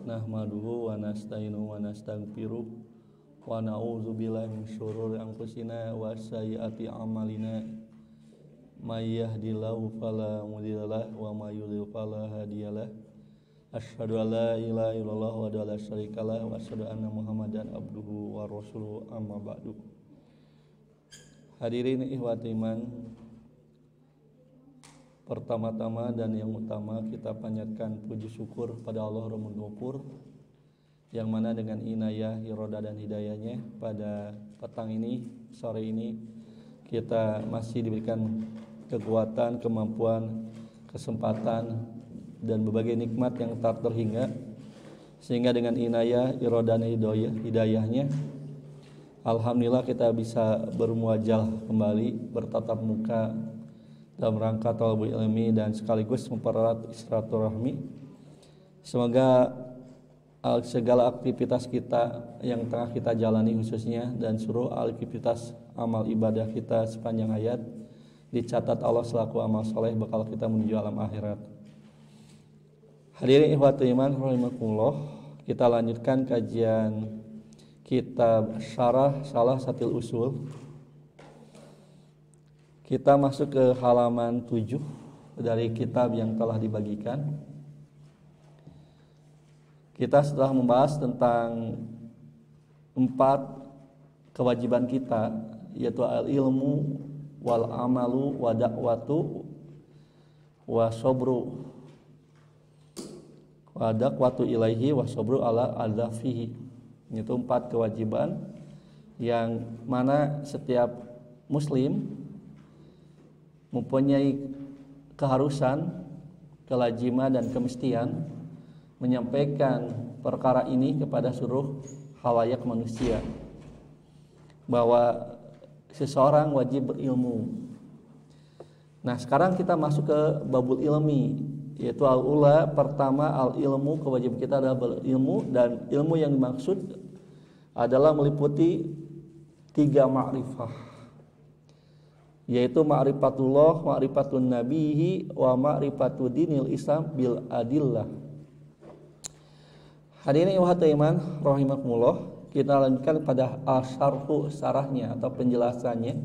nahmaduhu wa nasta'inu wa nastaghfiruh wa na'udzu billahi min syururi anfusina wa sayyiati a'malina may yahdihillahu fala mudhillalah wa may yudhlil fala hadiyalah. Asyhadu an la ilaha illallah wa la syarikalah wa asyhadu anna Muhammadan abduhu wa rasuluhu amma ba'du. Hadirin ikhwati iman, pertama-tama dan yang utama kita panjatkan puji syukur pada Allah Rabbul Ghafur, yang mana dengan inayah, iroda dan hidayahnya pada petang ini, sore ini kita masih diberikan kekuatan, kemampuan, kesempatan dan berbagai nikmat yang tak terhingga, sehingga dengan inayah, iroda dan hidayahnya alhamdulillah kita bisa bermuajah kembali, bertatap muka dalam rangka thalabul ilmi dan sekaligus mempererat silaturahmi. Semoga segala aktivitas kita yang tengah kita jalani khususnya dan seluruh aktivitas amal ibadah kita sepanjang hayat dicatat Allah selaku amal soleh bekal kita menuju alam akhirat. Hadirin ikhwatul iman rahimakumullah, kita lanjutkan kajian kitab Syarah Salasatil Usul. Kita masuk ke halaman 7 dari kitab yang telah dibagikan. Kita setelah membahas tentang 4 kewajiban kita, yaitu al-ilmu wal amalu wa da'watu wa sabru wa da'watu ilaihi wa sabru ala adzafihi. Itu 4 kewajiban yang mana setiap muslim mempunyai keharusan, kelaziman dan kemestian menyampaikan perkara ini kepada seluruh khalayak manusia, bahwa seseorang wajib berilmu. Nah, sekarang kita masuk ke babul ilmi, yaitu al-ula. Pertama, al-ilmu, kewajiban kita adalah berilmu, dan ilmu yang dimaksud adalah meliputi 3 ma'rifah, yaitu ma'rifatullah, ma'rifatun nabihi, wa ma'rifatu dinil Islam bil adillah. Hadirin ikhwatul iman rahimakumullah, kita lanjutkan pada al-syarhu, sarahnya atau penjelasannya.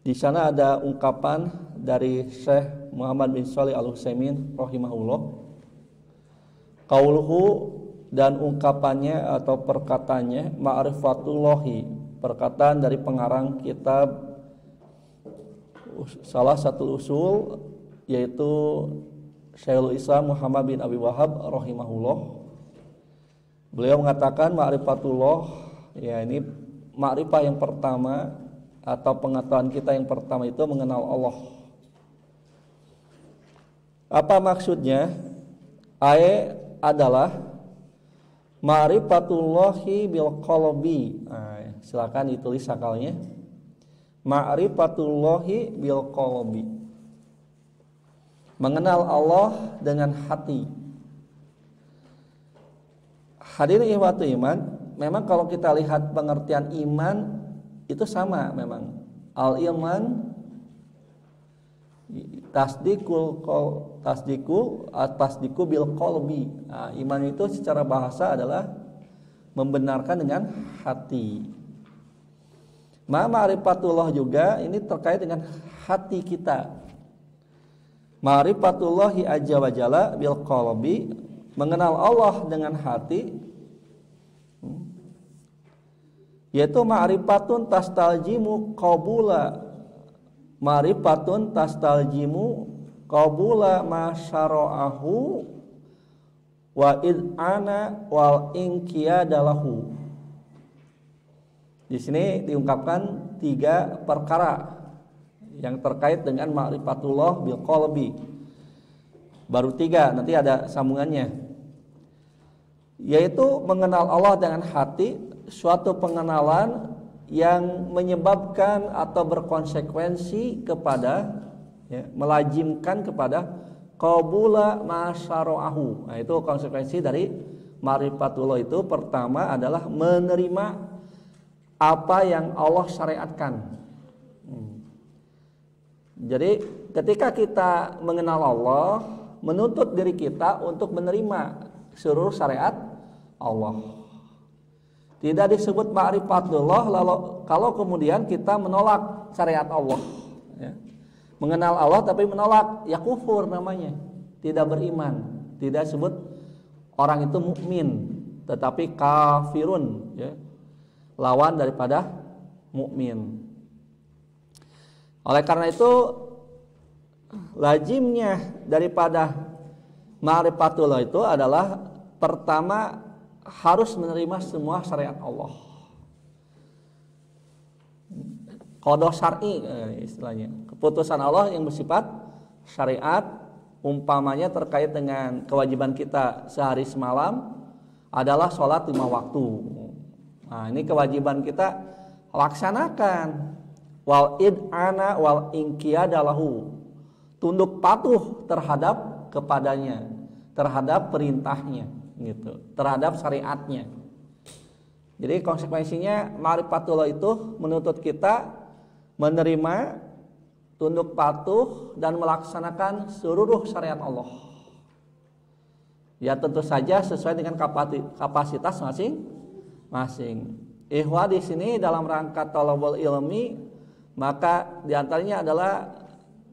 Di sana ada ungkapan dari Syekh Muhammad bin Shalih Al-Utsaimin rahimahullah. Qauluhu, dan ungkapannya atau perkataannya, ma'rifatullahi, perkataan dari pengarang kitab salah satu usul, yaitu Syekhul Islam Muhammad bin Abi Wahab rahimahullah. Beliau mengatakan ma'rifatullah, ya ini ma'rifah yang pertama atau pengetahuan kita yang pertama itu mengenal Allah. Apa maksudnya? Adalah ma'rifatullahi bil qalbi. Nah, silakan ditulis sakalnya. Ma'rifatullahi bil qalbi, mengenal Allah dengan hati. Hadirin ikhwatul iman, memang kalau kita lihat pengertian iman itu sama memang. Al-iman tasdiku bil qalbi. Nah, iman itu secara bahasa adalah membenarkan dengan hati. Ma'rifatullah juga ini terkait dengan hati kita. Ma'rifatullahi azza wa jalla bil qalbi, mengenal Allah dengan hati, yaitu ma'rifatun tastaljimu qabula, ma'rifatun tastaljimu qabula ma syara'ahu wa id'ana wal inqiyadalahu. Di sini diungkapkan 3 perkara yang terkait dengan ma'rifatullah bil qalbi. Baru 3, nanti ada sambungannya. Yaitu mengenal Allah dengan hati, suatu pengenalan yang menyebabkan atau berkonsekuensi kepada, ya, melazimkan kepada qabula ma syara'ahu. Nah, itu konsekuensi dari ma'rifatullah itu. Pertama adalah menerima apa yang Allah syariatkan. Jadi ketika kita mengenal Allah, menuntut diri kita untuk menerima seluruh syariat Allah. Tidak disebut ma'rifatullah kalau kemudian kita menolak syariat Allah, ya. Mengenal Allah tapi menolak, ya kufur namanya, tidak beriman. Tidak disebut orang itu mukmin, tetapi kafirun, ya, lawan daripada mukmin. Oleh karena itu lazimnya daripada ma'rifatullah itu adalah pertama harus menerima semua syariat Allah. Qada syar'i istilahnya, keputusan Allah yang bersifat syariat, umpamanya terkait dengan kewajiban kita sehari semalam adalah sholat 5 waktu. Nah, ini kewajiban kita laksanakan. Wal id'ana wal inqiyada lahu, tunduk patuh terhadap kepadanya, terhadap perintahnya, gitu, terhadap syariatnya. Jadi konsekuensinya ma'rifatullah itu menuntut kita menerima, tunduk patuh dan melaksanakan seluruh syariat Allah. Ya tentu saja sesuai dengan kapasitas masing-masing. Ikhwah di sini dalam rangka thalabul ilmi, maka diantaranya adalah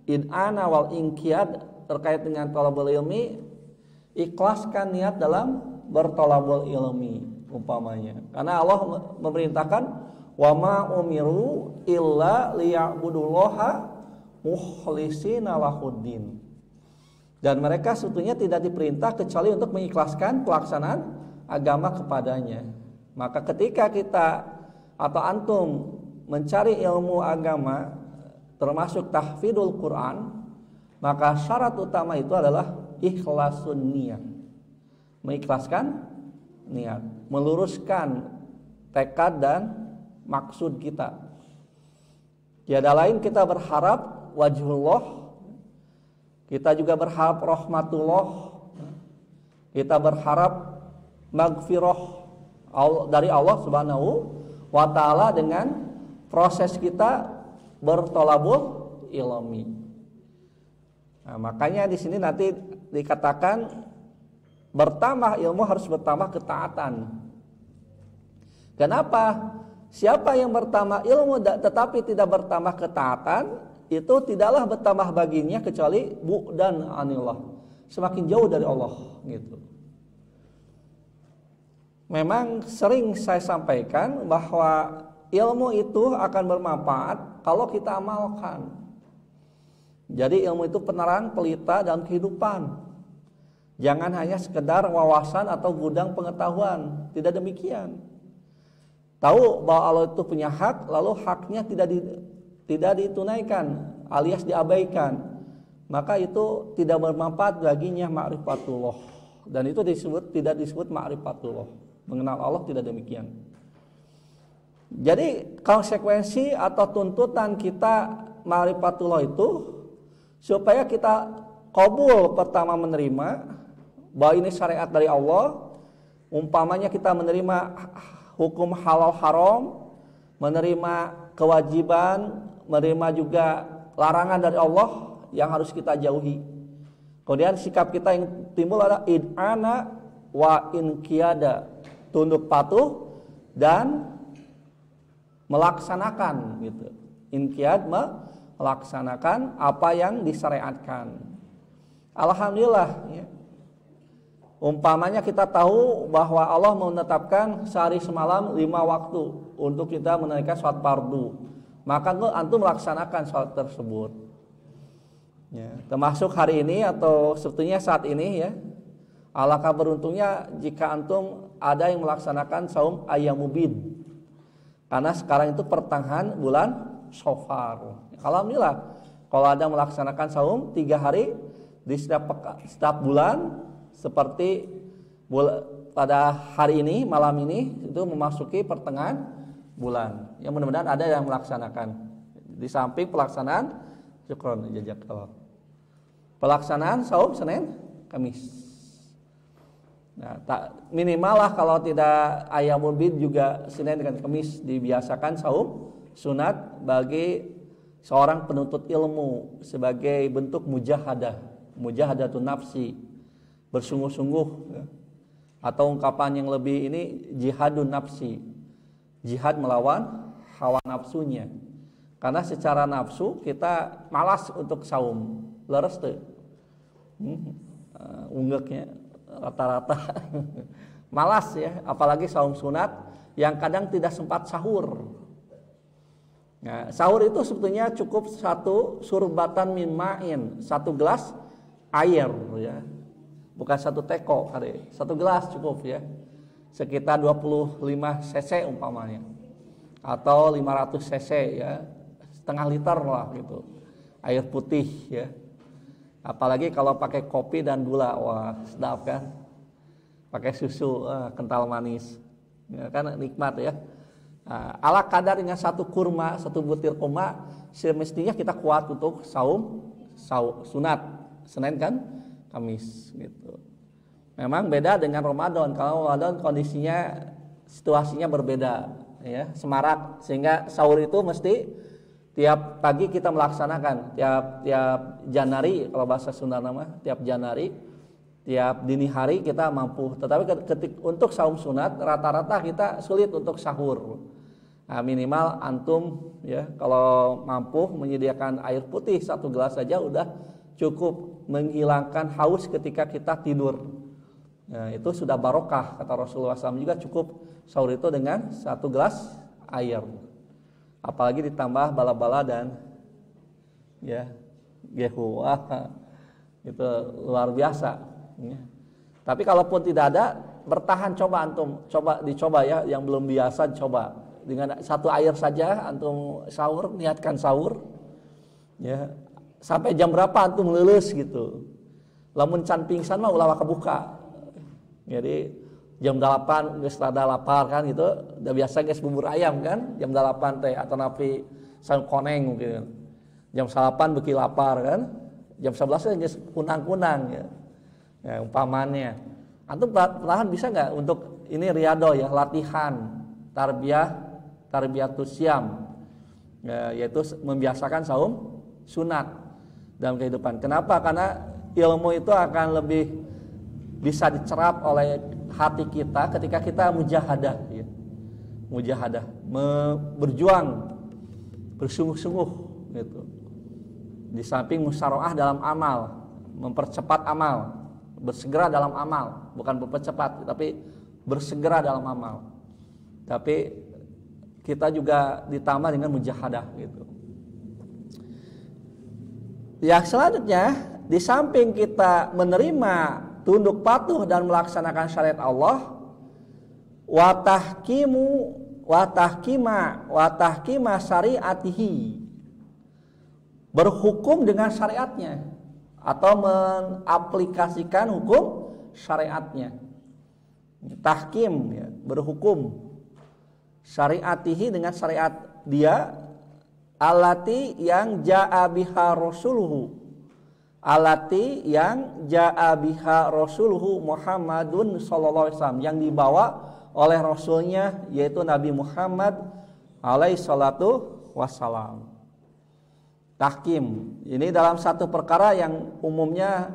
id'ana wal inqiyad terkait dengan thalabul ilmi, ikhlaskan niat dalam berthalabul ilmi umpamanya. Karena Allah memerintahkan wa ma umiru illa liya'budullaha mukhlishina lahuddin. Dan mereka sebetulnya tidak diperintah kecuali untuk mengikhlaskan pelaksanaan agama kepadanya. Maka ketika kita atau antum mencari ilmu agama termasuk tahfidul Quran, maka syarat utama itu adalah ikhlasun niat, mengikhlaskan niat, meluruskan tekad dan maksud kita. Tiada lain kita berharap wajhullah, kita juga berharap rahmatullah, kita berharap magfirah dari Allah Subhanahu wa taala dengan proses kita berthalabul ilmi. Nah, makanya di sini nanti dikatakan bertambah ilmu harus bertambah ketaatan. Kenapa? Siapa yang bertambah ilmu tetapi tidak bertambah ketaatan, itu tidaklah bertambah baginya kecuali bu'dan anillah, semakin jauh dari Allah, gitu. Memang sering saya sampaikan bahwa ilmu itu akan bermanfaat kalau kita amalkan. Jadi ilmu itu penerang pelita dalam kehidupan. Jangan hanya sekedar wawasan atau gudang pengetahuan. Tidak demikian. Tahu bahwa Allah itu punya hak, lalu haknya tidak ditunaikan alias diabaikan, maka itu tidak bermanfaat baginya ma'rifatullah. Dan itu tidak disebut ma'rifatullah. Mengenal Allah tidak demikian. Jadi konsekuensi atau tuntutan kita ma'rifatullah itu supaya kita qabul pertama menerima bahwa ini syariat dari Allah. Umpamanya kita menerima hukum halal haram, menerima kewajiban, menerima juga larangan dari Allah yang harus kita jauhi. Kemudian sikap kita yang timbul adalah id'ana wa inqiyada, tunduk patuh dan melaksanakan, gitu. Inqiyad melaksanakan apa yang disyariatkan. Alhamdulillah, ya. Umpamanya kita tahu bahwa Allah menetapkan sehari semalam 5 waktu untuk kita menunaikan sholat fardu, maka antum melaksanakan sholat tersebut, ya. Termasuk hari ini atau sebetulnya saat ini, ya. Alangkah beruntungnya jika antum ada yang melaksanakan saum ayyamul bid, karena sekarang itu pertengahan bulan Shafar. Alhamdulillah kalau ada melaksanakan saum 3 hari di setiap bulan, seperti pada hari ini, malam ini itu memasuki pertengahan bulan. Ya mudah-mudahan ada yang melaksanakan. Di samping pelaksanaan syukron jazakallah, pelaksanaan saum Senin Kamis. Nah, minimal lah kalau tidak ayyamul bid juga Senin dengan Kamis dibiasakan saum sunat bagi seorang penuntut ilmu sebagai bentuk mujahadatun nafsi, bersungguh-sungguh, ya, Atau ungkapan yang lebih ini jihadun nafsi, jihad melawan hawa nafsunya. Karena secara nafsu kita malas untuk saum, leres tuh, unggeknya rata-rata malas ya, apalagi saum sunat yang kadang tidak sempat sahur. Nah, sahur itu sebetulnya cukup satu surbatan min ma'in, satu gelas air ya. Bukan satu teko, satu gelas cukup ya, sekitar 25 cc umpamanya, atau 500 cc ya, setengah liter lah gitu, air putih ya. Apalagi kalau pakai kopi dan gula, wah sedap kan, pakai susu, kental manis, ya, kan nikmat ya. Ala kadar dengan satu kurma, satu butir kurma, semestinya kita kuat untuk saum sunat, Senin kan Kamis gitu. Memang beda dengan Ramadan. Kalau Ramadan kondisinya, situasinya berbeda ya, semarak, sehingga sahur itu mesti tiap pagi kita melaksanakan, tiap Janari kalau bahasa Sunda nama, tiap Janari, tiap dini hari kita mampu. Tetapi untuk saum sunat rata-rata kita sulit untuk sahur. Nah, minimal antum ya kalau mampu menyediakan air putih satu gelas saja udah cukup menghilangkan haus ketika kita tidur. Nah, itu sudah barokah, kata Rasulullah SAW juga, cukup sahur itu dengan satu gelas air. Apalagi ditambah bala-bala dan ya gehu, itu luar biasa. Ya. Tapi kalaupun tidak ada, bertahan, coba antum, dicoba ya, yang belum biasa coba dengan satu air saja antum sahur, niatkan sahur, ya. Sampai jam berapa antum lulus gitu. Lamun can pingsan mah ulah kebuka. Jadi jam 8 geus rada lapar kan gitu, udah biasa geus bubur ayam kan, jam 8 teh atau napi saung koneng mungkin. Jam 8 beuki lapar kan. Jam 11 geus kunang-kunang ya. Ya umpamanya. Antum perlahan bisa enggak untuk ini riyadhah ya, latihan tarbiyatus syam. Ya, yaitu membiasakan saum sunat dalam kehidupan. Kenapa? Karena ilmu itu akan lebih bisa dicerap oleh hati kita ketika kita mujahadah ya. Mujahadah, berjuang bersungguh-sungguh gitu. Di samping musyaroah dalam amal, mempercepat amal, bersegera dalam amal, bukan mempercepat tapi bersegera dalam amal. Tapi kita juga ditambah dengan mujahadah gitu. Yang selanjutnya, di samping kita menerima, tunduk patuh dan melaksanakan syariat Allah, watahkima syariatihi, berhukum dengan syariatnya atau mengaplikasikan hukum syariatnya. Tahkim ya, berhukum syariatihi dengan syariat dia, alati yang ja'a biha rasuluhu, alati yang ja'a biha rasuluhu Muhammadun sallallahu alaihi wasallam, yang dibawa oleh rasulnya yaitu Nabi Muhammad alaihi salatu wassalam. Tahkim ini dalam satu perkara yang umumnya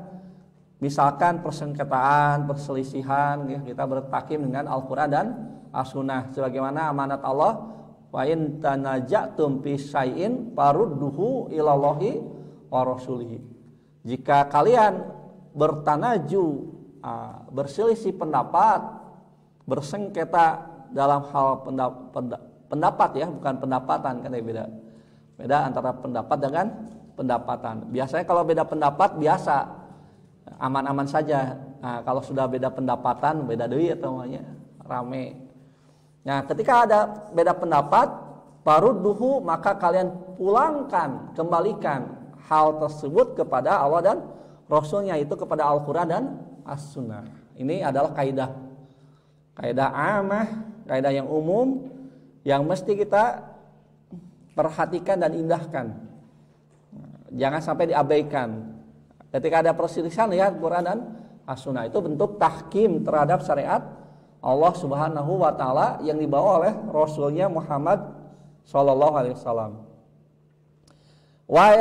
misalkan persengketaan, perselisihan ya, kita bertahkim dengan Al-Qur'an dan As-Sunnah sebagaimana amanat Allah, wa in tanajatum fi syai'in farudduhu ilallahi wa rasulihi. Jika kalian berselisih pendapat, bersengketa dalam hal pendapat ya, bukan pendapatan, kan beda. Beda antara pendapat dengan pendapatan. Biasanya kalau beda pendapat biasa aman-aman saja. Nah, kalau sudah beda pendapatan, beda deui atau namanya rame. Nah, ketika ada beda pendapat, farudduhu, maka kalian pulangkan, kembalikan hal tersebut kepada Allah dan Rasulnya, itu kepada Al-Quran dan As-Sunnah. Ini adalah kaidah amah, kaidah yang umum yang mesti kita perhatikan dan indahkan. Jangan sampai diabaikan. Ketika ada perselisihan, lihat Quran dan As-Sunnah, itu bentuk tahkim terhadap syariat Allah Subhanahu wa taala yang dibawa oleh Rasulnya Muhammad sallallahu alaihi wasallam. Wa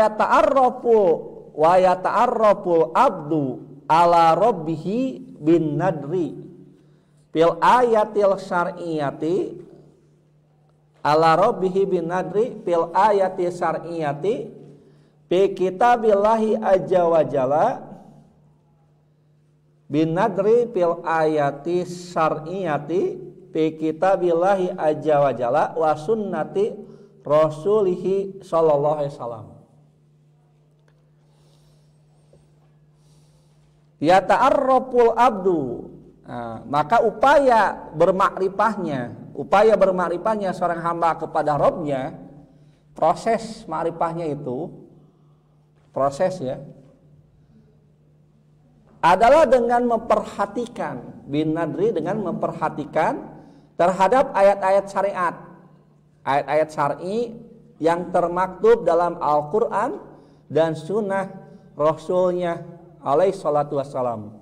yata'arrafu abdu ala rabbihi bin nadri fil ayatil syar'iyyati ala rabbihi bin nadri fil ayati syar'iyyati fi kitabillahi azza wa jalla bin nadri fil ayati syar'iyyati fi kitabillahi azza wa jalla wa sunnati rasulihi sallallahu alaihi wasallam. Ya ta'arraful abdu, maka upaya bermakrifahnya seorang hamba kepada Rabbnya, proses makrifahnya itu, proses ya, adalah dengan memperhatikan bin nadri, dengan memperhatikan terhadap ayat-ayat syariat, ayat-ayat syar'i yang termaktub dalam Al-Quran dan sunnah Rasulnya alaihi salatu wassalam.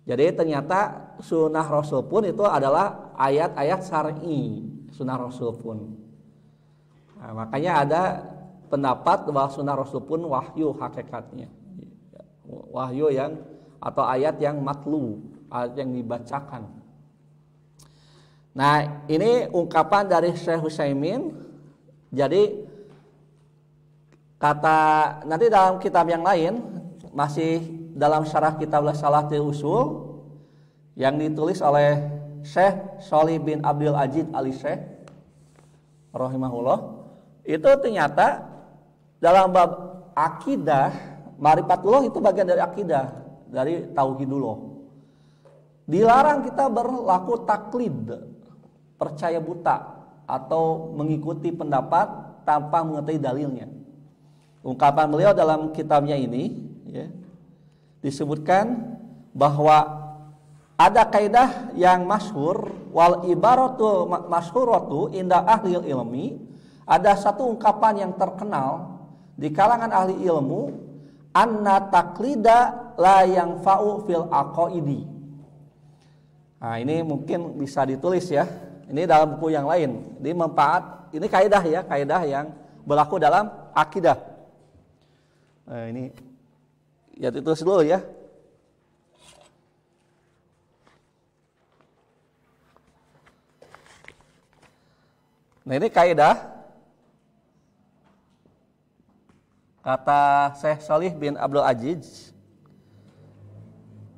Jadi ternyata sunnah Rasul pun itu adalah ayat-ayat syar'i, sunnah Rasul pun. Nah, makanya ada pendapat bahwa sunnah Rasul pun wahyu hakikatnya, wahyu yang atau ayat yang matlu, ayat yang dibacakan. Nah, ini ungkapan dari Syekh Utsaimin. Jadi kata nanti dalam kitab yang lain, masih dalam syarah kitab Salatul Usul yang ditulis oleh Syekh Shalih bin Abdul Aziz Al-Syekh rahimahullah, itu ternyata dalam bab akidah, ma'rifatullah itu bagian dari akidah, dari tauhidullah. Dilarang kita berlaku taklid, percaya buta atau mengikuti pendapat tanpa mengetahui dalilnya. Ungkapan beliau dalam kitabnya ini ya, disebutkan bahwa ada kaidah yang masyhur, wal ibaratu masyhuratu inda ahli ilmi, ada satu ungkapan yang terkenal di kalangan ahli ilmu, anna taklida la yanfa'u fil aqaidi. Nah, ini mungkin bisa ditulis ya. Ini dalam buku yang lain. Ini manfaat, ini kaidah ya, kaidah yang berlaku dalam akidah. Nah, ini ya ditulis dulu ya. Nah, ini kaidah kata Syekh Shalih bin Abdul Aziz.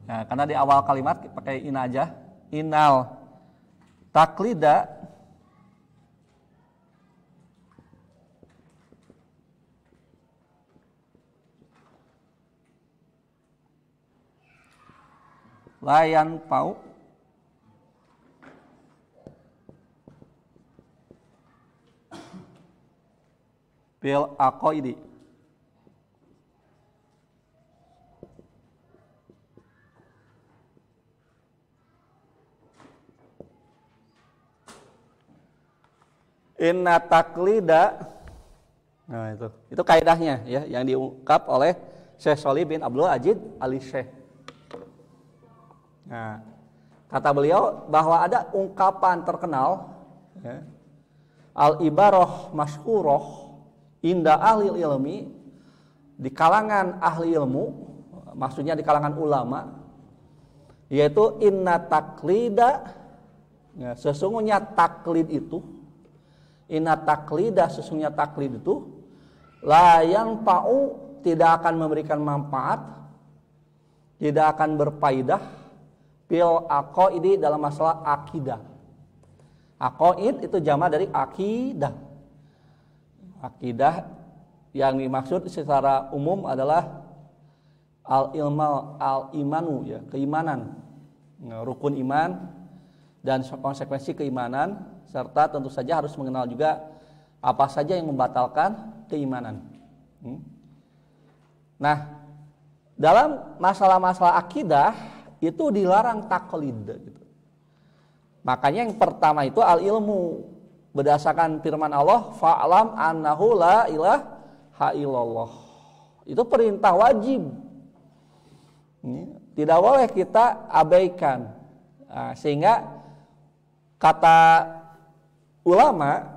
Nah, karena di awal kalimat pakai in aja. Innal taklida layan pau bil aqaidi. Inna taklida, nah itu kaidahnya ya, yang diungkap oleh Syekh Shalih bin Abdul Aziz Al-Syekh. Nah, kata beliau bahwa ada ungkapan terkenal ya, al-ibarah masyhurah inda ahli ilmi, di kalangan ahli ilmu, maksudnya di kalangan ulama, yaitu inna taklida, ya, sesungguhnya taklid itu, inna taklida, sesungguhnya taklid itu la yanfa'u, tidak akan memberikan manfaat, tidak akan berfaedah fil aqaidi, dalam masalah akidah. Aqaid itu jama dari akidah. Akidah yang dimaksud secara umum adalah al-imanu ya, keimanan, rukun iman dan konsekuensi keimanan, serta tentu saja harus mengenal juga apa saja yang membatalkan keimanan. Nah, dalam masalah-masalah akidah itu dilarang taklid gitu. Makanya yang pertama itu al-ilmu, berdasarkan firman Allah, fa'lam annahu la ilaha illallah. Itu perintah wajib. Tidak boleh kita abaikan. Nah, sehingga kata ulama,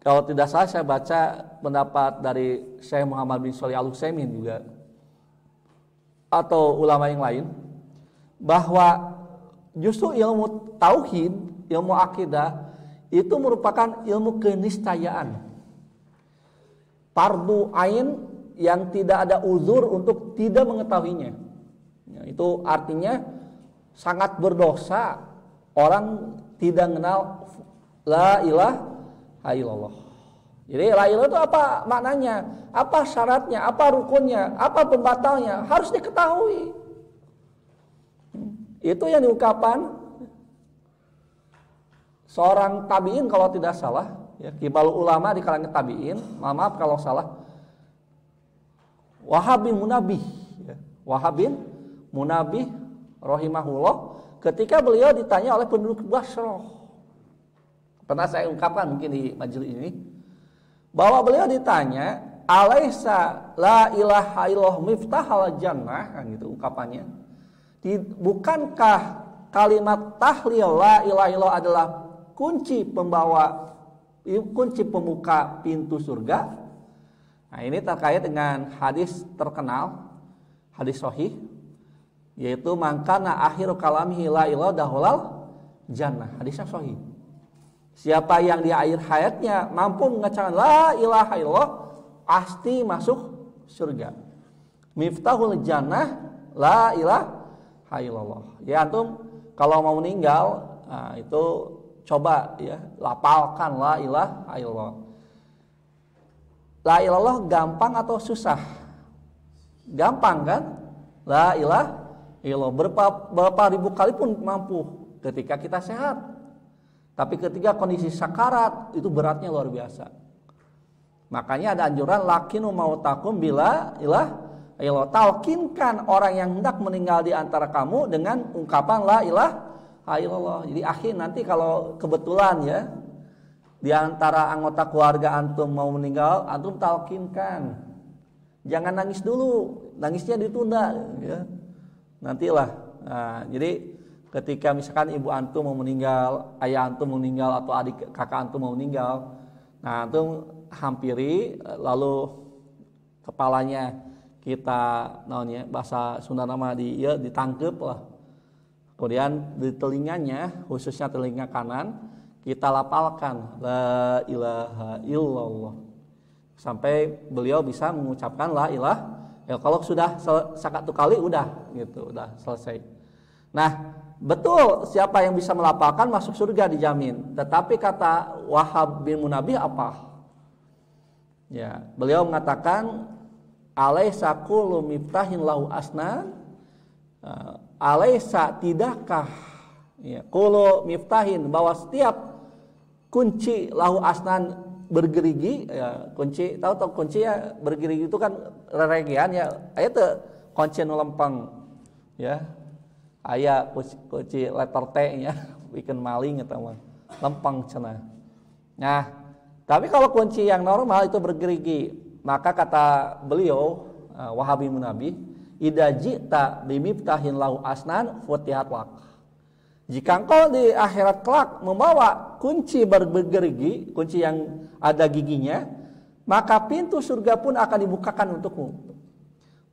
kalau tidak salah saya baca pendapat dari Syekh Muhammad bin Shalih Al-Utsaimin juga, atau ulama yang lain, bahwa justru ilmu tauhid, ilmu akidah itu merupakan ilmu keniscayaan. Fardu ain yang tidak ada uzur untuk tidak mengetahuinya. Ya, itu artinya sangat berdosa orang tidak mengenal la ilaha illallah. Jadi la ilaha itu apa maknanya? Apa syaratnya? Apa rukunnya? Apa pembatalnya? Harus diketahui. Itu yang diungkapkan seorang tabi'in kalau tidak salah, ya, kibalul ulama di kalangan tabi'in, maaf kalau salah, Wahab bin Munabih, ya, Wahab bin Munabih rahimahullah, ketika beliau ditanya oleh penduduk Basrah, pernah saya ungkapkan mungkin di majelis ini, bahwa beliau ditanya, alaisa la ilaha illallah miftahal jannah, kan gitu ungkapannya. Bukankah kalimat tahlil la ilaha illallah adalah kunci pembuka pintu surga? Nah, ini terkait dengan hadis terkenal, hadis sahih, yaitu mangkana akhiru kalamihi la ilaha dahulal jannah. Hadisnya sahih. Siapa yang di akhir hayatnya mampu mengucapkan la ilaha illallah pasti masuk surga. Miftahul jannah la ilaha illallah. Ya antum kalau mau meninggal, nah, itu coba ya lapalkan la ilaha illallah. La ilallah gampang atau susah? Gampang kan? La ilaha illallah berapa ribu kali pun mampu ketika kita sehat. Tapi ketika kondisi sakarat itu beratnya luar biasa. Makanya ada anjuran lakinu mautakum bila ilaha illallah. Talkinkan orang yang hendak meninggal di antara kamu dengan ungkapan la ilaha illallah. Jadi akhir nanti kalau kebetulan ya di antara anggota keluarga antum mau meninggal, antum talkinkan. Jangan nangis dulu, nangisnya ditunda ya. Nantilah. Nah, jadi ketika misalkan ibu antum mau meninggal, ayah antum mau meninggal atau adik kakak antum mau meninggal, nah antum hampiri lalu kepalanya kita naonnya bahasa Sunda nama ditangkep lah. Kemudian di telinganya, khususnya telinga kanan, kita lapalkan la ilaha illallah sampai beliau bisa mengucapkan la ilaha. Ya kalau sudah satu kali udah gitu, udah selesai. Nah, betul siapa yang bisa melapalkan masuk surga dijamin. Tetapi kata Wahab bin Munabih apa? Ya, beliau mengatakan alaisa kullu miftahin lahu asnan, alaisa tidakkah ya kullu miftahin bahwa setiap kunci lahu asnan bergerigi ya, kunci tahu kunci ya bergerigi itu kan reregian ya, aya teu kunci nu lempeng ya, aya kunci letter T nya bikin maling eta mah lempeng cenah. Nah, tapi kalau kunci yang normal itu bergerigi, maka kata beliau Wahab bin Munabih, idza ji'ta bimiftahin lahu asnan futihat lak. Jika engkau di akhirat kelak membawa kunci bergerigi, kunci yang ada giginya, maka pintu surga pun akan dibukakan untukmu.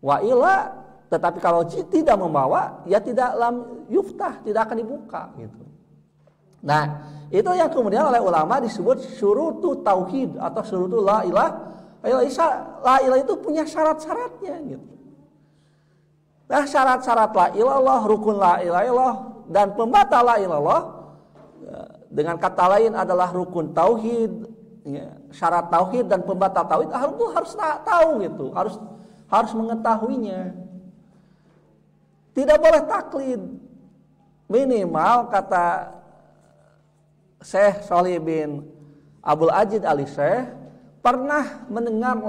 Wa illa, tetapi kalau tidak membawa, ya tidak lam yuftah, tidak akan dibuka gitu. Nah, itu yang kemudian oleh ulama disebut syurutu tauhid atau syurutu la ilaha. La ilaha itu punya syarat-syaratnya gitu. Nah, syarat-syarat la ilallah, rukun la ilallah dan pembatal la ilallah dengan kata lain adalah rukun tauhid, ya, syarat tauhid dan pembatal tauhid harus tahu gitu, harus mengetahuinya. Tidak boleh taklid. Minimal kata Syekh Shalih bin Abdul Ajid al-Syekh pernah mendengar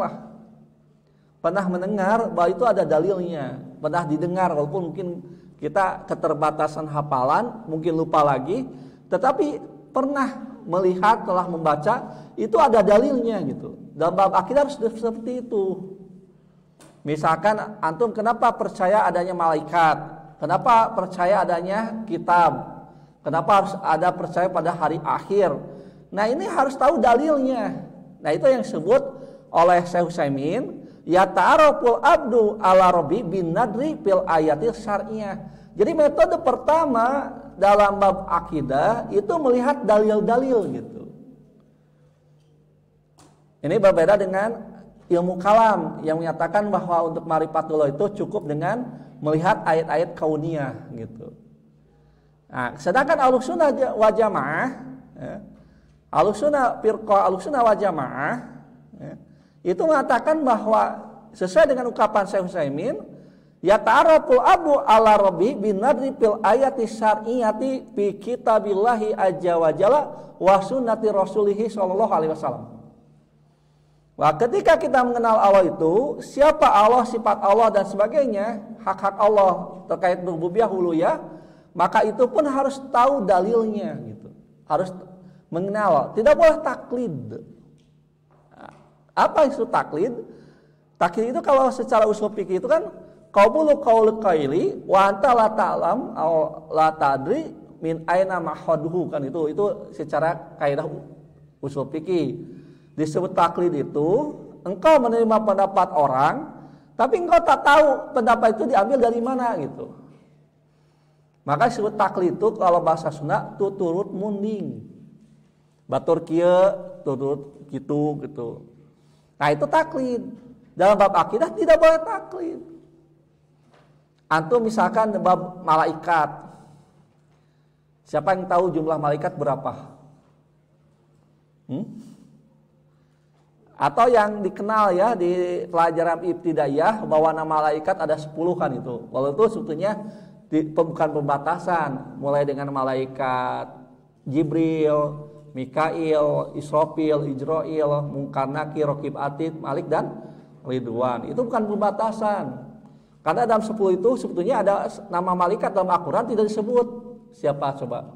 bahwa itu ada dalilnya, pernah didengar walaupun mungkin kita keterbatasan hafalan, mungkin lupa lagi, tetapi pernah melihat, telah membaca, itu ada dalilnya gitu. Dalam bab akidah harus seperti itu. Misalkan antum kenapa percaya adanya malaikat? Kenapa percaya adanya kitab? Kenapa harus ada percaya pada hari akhir? Nah, ini harus tahu dalilnya. Nah, itu yang disebut oleh Syekh Utsaimin, ya ta'aruful abdu ala rabbi bin nadri fil ayatil syar'iyyah. Jadi metode pertama dalam bab akidah itu melihat dalil-dalil gitu. Ini berbeda dengan ilmu kalam yang menyatakan bahwa untuk ma'rifatullah itu cukup dengan melihat ayat-ayat kauniyah gitu. Nah, sedangkan Ahlussunnah wal Jamaah, ya, Ahlussunnah firqah Ahlussunnah wal Jamaah, ya, itu mengatakan bahwa sesuai dengan ungkapan Syekh Utsaimin, ya ta'araful abdu ala rabbi binadri fil ayati syar'iyyati fi kitabillahi azza wa jalla wa sunnati rasulih sallallahu alaihi wasallam. Wah, ketika kita mengenal Allah itu, siapa Allah, sifat Allah dan sebagainya, hak-hak Allah terkait rububiyah uluhiyah, maka itu pun harus tahu dalilnya gitu. Harus mengenal, tidak boleh taklid. Apa itu taklid? Taklid itu kalau secara usul fikih itu kan qabulu qaulul qaili wa anta la ta'lam aw la tadri min aina mahaduhu, kan itu secara kaidah usul fikih. Disebut taklid itu engkau menerima pendapat orang tapi engkau tak tahu pendapat itu diambil dari mana gitu. Maka disebut taklid itu kalau bahasa Sunda itu turut munding. Batur kieu turut gitu. Nah, itu taklid. Dalam bab akidah tidak boleh taklid. Antum misalkan bab malaikat. Siapa yang tahu jumlah malaikat berapa? Atau yang dikenal ya di pelajaran ibtidaiyah bahwa nama malaikat ada 10 kan itu. Walau itu sebetulnya bukan pembatasan, mulai dengan malaikat Jibril, Mikail, Israfil, Ijrail, Munkar Nakir, Raqib Atid, Malik dan Ridwan. Itu bukan pembatasan. Karena dalam 10 itu sebetulnya ada nama malaikat dalam Al-Qur'an tidak disebut. Siapa coba?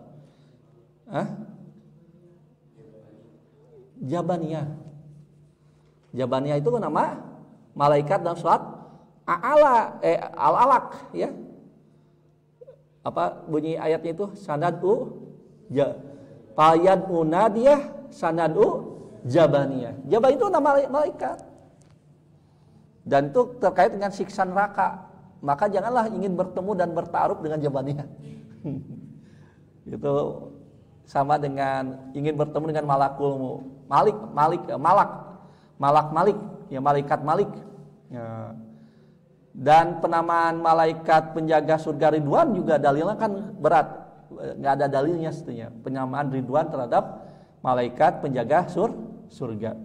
Jabaniyah. Jabaniyah itu nama malaikat dalam surat Al-Alaq ya. Apa bunyi ayatnya itu? Sanadu Payad unadiyah sanadu jabaniyah. Jaban itu nama malaikat. Dan itu terkait dengan siksa neraka. Maka janganlah ingin bertemu dan bertaaruf dengan jabaniyah. Itu sama dengan ingin bertemu dengan malakul Malik, ya malaikat Malik. Ya. Dan penamaan malaikat penjaga surga Ridwan juga dalilnya kan berat, nggak ada dalilnya sebetulnya penyamaan Ridwan terhadap malaikat penjaga surga.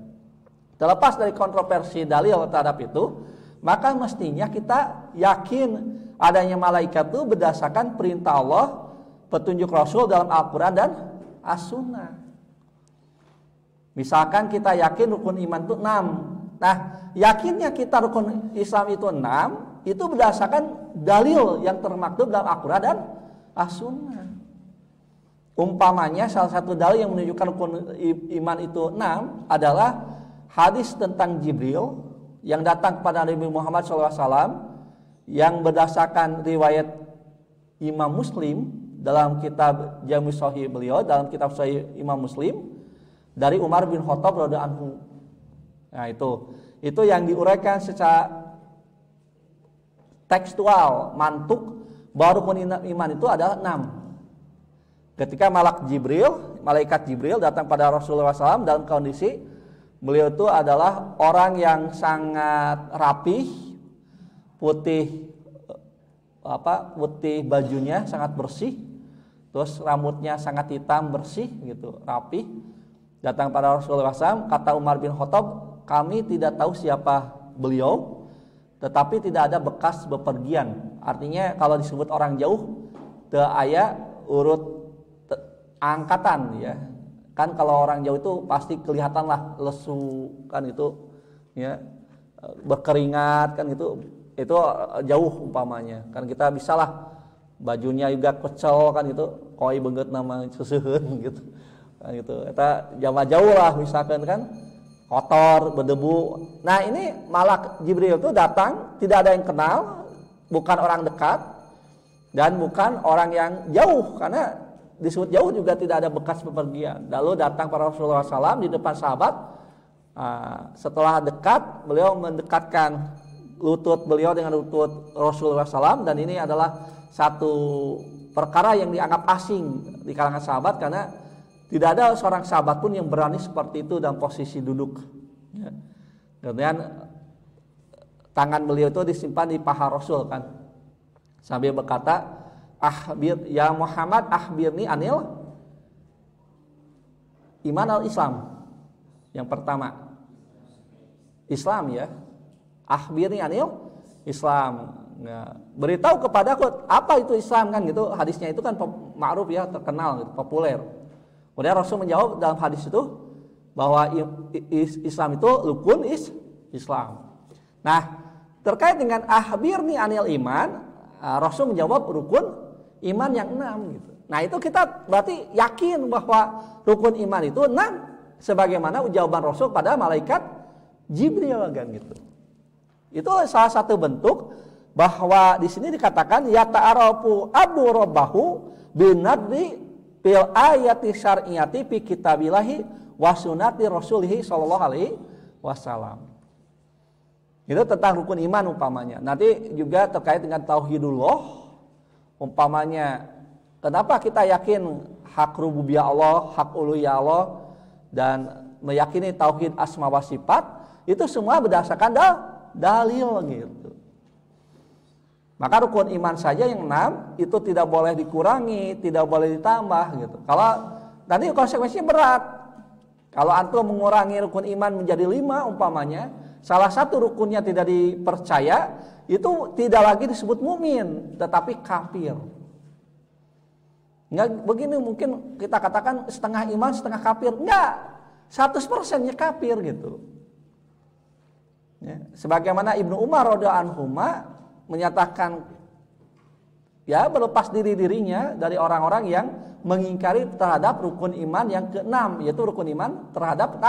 Terlepas dari kontroversi dalil terhadap itu, maka mestinya kita yakin adanya malaikat itu berdasarkan perintah Allah, petunjuk Rasul dalam Al-Quran dan As-Sunnah. Misalkan kita yakin rukun iman itu 6. Nah, yakinnya kita rukun Islam itu 6, itu berdasarkan dalil yang termaktub dalam Al-Quran dan As-Sunnah. Umpamanya salah satu dalil yang menunjukkan rukun iman itu 6 adalah hadis tentang Jibril yang datang kepada Nabi Muhammad SAW yang berdasarkan riwayat Imam Muslim dalam kitab Jami' Shahih beliau, dalam kitab Sahih Imam Muslim dari Umar bin Khattab radhiyallahu anhu. Nah, itu yang diuraikan secara tekstual, mantuk, bahwa rukun iman itu adalah 6. Ketika malaikat Jibril datang pada Rasulullah SAW dalam kondisi beliau itu adalah orang yang sangat rapih, putih bajunya sangat bersih, terus rambutnya sangat hitam bersih gitu, rapih. Datang pada Rasulullah SAW, kata Umar bin Khattab, kami tidak tahu siapa beliau, tetapi tidak ada bekas bepergian. Artinya kalau disebut orang jauh, teu aya urut angkatan ya. Kan kalau orang jauh itu pasti kelihatan lah lesu kan itu ya, berkeringat kan itu jauh umpamanya. Kan kita bisalah bajunya juga kecel kan itu, koi beungeut nama seuseun gitu. Kan gitu. Eta jama jauh lah misalkan kan kotor, berdebu. Nah, ini malak Jibril itu datang, tidak ada yang kenal, bukan orang dekat dan bukan orang yang jauh, karena disebut jauh juga tidak ada bekas bepergian. Lalu datang para Rasulullah SAW di depan sahabat. Setelah dekat, beliau mendekatkan lutut beliau dengan lutut Rasulullah SAW, dan ini adalah satu perkara yang dianggap asing di kalangan sahabat, karena tidak ada seorang sahabat pun yang berani seperti itu dalam posisi duduk. Ya. Kemudian tangan beliau itu disimpan di paha Rasul kan, sambil berkata, ya Muhammad, akhbirni anil iman al-Islam. Yang pertama Islam ya, akhbirni anil Islam. Nah, beritahu kepadaku apa itu Islam kan gitu. Hadisnya itu kan ma'ruf ya, terkenal gitu, populer. Kemudian Rasul menjawab dalam hadis itu bahwa Islam itu rukun Islam. Nah, terkait dengan akhbirni anil iman, Rasul menjawab rukun iman yang 6 gitu. Nah, itu kita berarti yakin bahwa rukun iman itu 6 sebagaimana jawaban Rasul pada malaikat Jibril kan gitu. Itu salah satu bentuk bahwa di sini dikatakan ya ta'arafu abu rabbahu binadri fil ayati syar'iyati fi kitabillahi wa sunnati rasulihi sallallahu alaihi wasallam. Itu tentang rukun iman umpamanya. Nanti juga terkait dengan tauhidullah umpamanya. Kenapa kita yakin hak rububiyah Allah, hak uluhiyah Allah, dan meyakini tauhid asma wa sifat, itu semua berdasarkan dalil gitu. Maka rukun iman saja yang 6 itu tidak boleh dikurangi, tidak boleh ditambah gitu. Kalau nanti konsekuensinya berat. Kalau antum mengurangi rukun iman menjadi 5 umpamanya, salah satu rukunnya tidak dipercaya, itu tidak lagi disebut mukmin, tetapi kafir. Enggak begini mungkin kita katakan setengah iman, setengah kafir. Enggak, 100%-nya kafir gitu. Ya, sebagaimana Ibnu Umar radhiyallahu anhu menyatakan ya berlepas dirinya dari orang-orang yang mengingkari terhadap rukun iman yang ke-6, yaitu rukun iman terhadap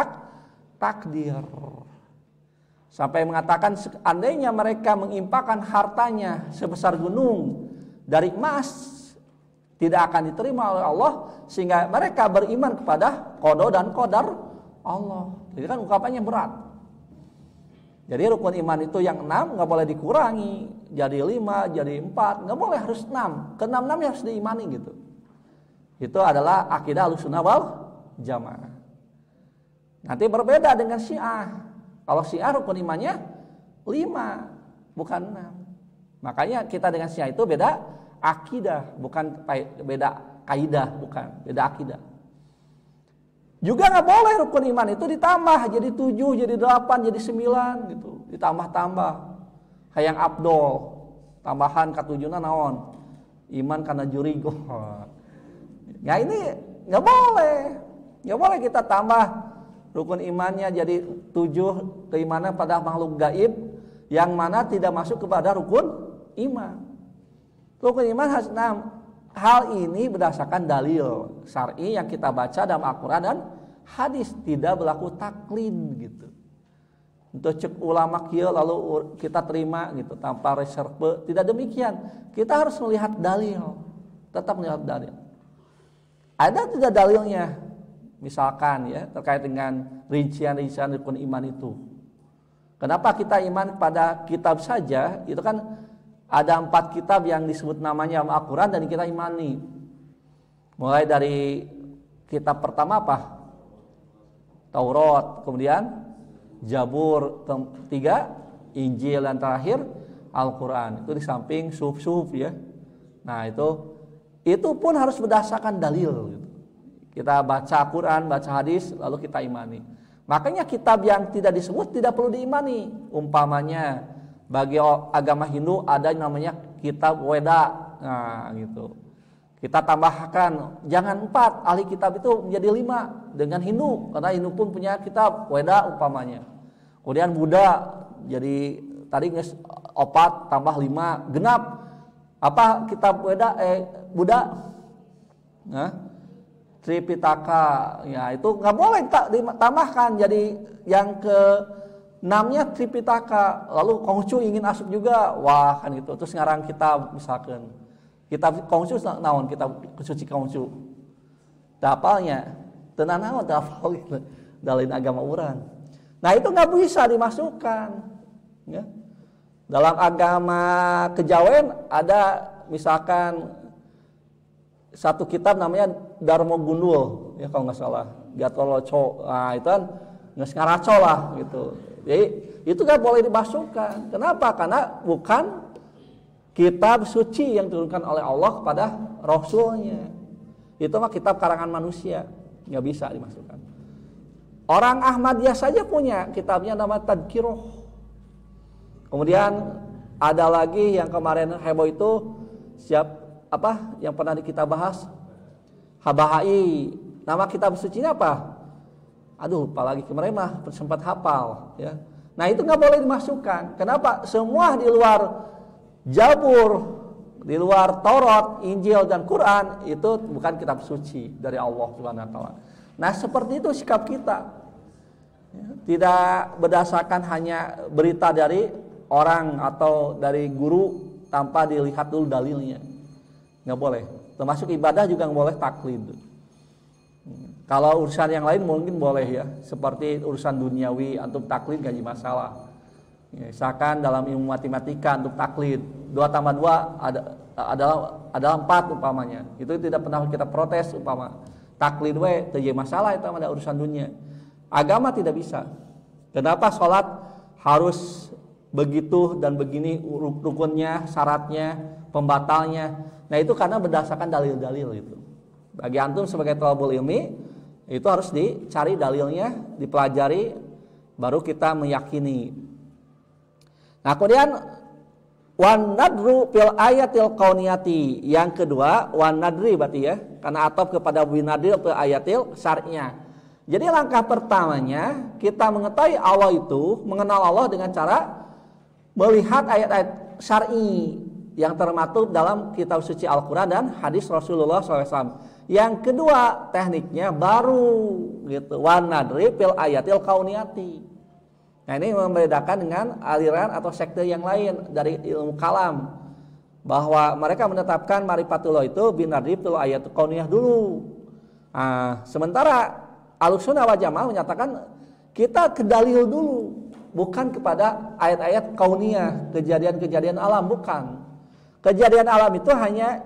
takdir. Sampai mengatakan seandainya mereka mengimpakkan hartanya sebesar gunung dari emas, tidak akan diterima oleh Allah, sehingga mereka beriman kepada qada dan qadar Allah. Jadi kan ungkapannya berat. Jadi rukun iman itu yang 6 nggak boleh dikurangi, jadi 5, jadi 4, nggak boleh harus 6. Ke-6 harus diimani gitu. Itu adalah akidah Ahlussunnah wal Jamaah. Nanti berbeda dengan Syiah. Kalau Syiah rukun imannya 5, bukan 6. Makanya kita dengan Syiah itu beda akidah, bukan beda kaidah, bukan beda akidah. Juga nggak boleh rukun iman itu ditambah jadi 7, jadi 8, jadi 9 gitu, ditambah-tambah. Hayang Abdul, tambahan katujuna naon? Iman karena jurigo. Ya ini nggak boleh kita tambah rukun imannya jadi 7, keimanan pada makhluk gaib yang mana tidak masuk kepada rukun iman. Rukun iman harus 6. Hal ini berdasarkan dalil syar'i yang kita baca dalam Al-Quran dan hadis, tidak berlaku taklid gitu. Untuk cek ulama kieu lalu kita terima gitu tanpa reserve, tidak demikian. Kita harus melihat dalil, tetap melihat dalil. Ada tidak dalilnya? Misalkan ya terkait dengan rincian-rincian rukun iman itu. Kenapa kita iman pada kitab saja? Itu kan ada 4 kitab yang disebut namanya Al-Quran dan kita imani. Mulai dari kitab pertama apa? Taurat, kemudian Zabur, 3 Injil, dan terakhir Al-Quran. Itu di samping suhuf ya. Nah itu pun harus berdasarkan dalil gitu. Kita baca Al-Quran, baca hadis, lalu kita imani. Makanya kitab yang tidak disebut tidak perlu diimani. Umpamanya bagi agama Hindu ada yang namanya kitab Weda, nah gitu. Kita tambahkan jangan 4, ahli kitab itu menjadi 5 dengan Hindu, karena Hindu pun punya kitab Weda umpamanya. Kemudian Buddha jadi tadi 4 tambah 5 genap. Apa kitab Weda Buddha? Nah, Tripitaka, ya itu nggak boleh ditambahkan jadi yang ke 6-nya Tripitaka, lalu Konghucu ingin masuk juga, wah kan gitu. Terus ngarang kitab misalkan kitab Konghucu naon, kitab suci Konghucu. Dapalnya tenan naon dapal gitu. Dalil agama urang. Nah, itu nggak bisa dimasukkan. Ya. Dalam agama kejawen ada misalkan satu kitab namanya Darmo Gundul ya kalau nggak salah, Gatoloco. Nah, itu kan ngaraco lah gitu. Jadi itu kan boleh dimasukkan. Kenapa? Karena bukan kitab suci yang diturunkan oleh Allah kepada Rasulnya. Itu mah kitab karangan manusia, nggak bisa dimasukkan. Orang Ahmadiyah saja punya kitabnya nama Tadkiroh. Kemudian ada lagi yang kemarin heboh itu yang pernah kita bahas, Habahai. Nama kitab sucinya apa? Aduh, apalagi kemarin mah sempat hafal ya. Nah, itu nggak boleh dimasukkan. Kenapa? Semua di luar Jabur, di luar Taurat, Injil dan Quran itu bukan kitab suci dari Allah Subhanahu wa taala. Nah, seperti itu sikap kita. Ya, tidak berdasarkan hanya berita dari orang atau dari guru tanpa dilihat dulu dalilnya. Nggak boleh. Termasuk ibadah juga nggak boleh taklid. Kalau urusan yang lain mungkin boleh ya, seperti urusan duniawi antum taklid nggak jadi masalah. Ya, misalkan dalam ilmu matematika untuk taklid 2+2 adalah 4 umpamanya. Itu tidak pernah kita protes umpama. Taklid we teu masalah itu ada urusan dunia. Agama tidak bisa. Kenapa sholat harus begitu dan begini rukunnya, syaratnya, pembatalnya. Nah, itu karena berdasarkan dalil-dalil itu. Bagi antum sebagai thalabul ilmi itu harus dicari dalilnya, dipelajari baru kita meyakini. Nah, kemudian wan nadru fil ayatil kauniyati. Yang kedua, wan nadri berarti ya, karena atop kepada winadri fil ayatil syar'iyah. Jadi langkah pertamanya kita mengetahui Allah itu, mengenal Allah dengan cara melihat ayat-ayat syar'i yang termaktub dalam kitab suci Al-Qur'an dan hadis Rasulullah SAW. Yang kedua tekniknya baru gitu, wan nadri fil ayatil kauniyati. Nah, ini membedakan dengan aliran atau sekte yang lain dari ilmu kalam, bahwa mereka menetapkan ma'rifatullah itu binadri fil ayatil kauniyah dulu. Nah, sementara Ahlussunnah wal Jamaah menyatakan kita ke dalil dulu, bukan kepada ayat-ayat kauniyah, kejadian-kejadian alam, bukan. Kejadian alam itu hanya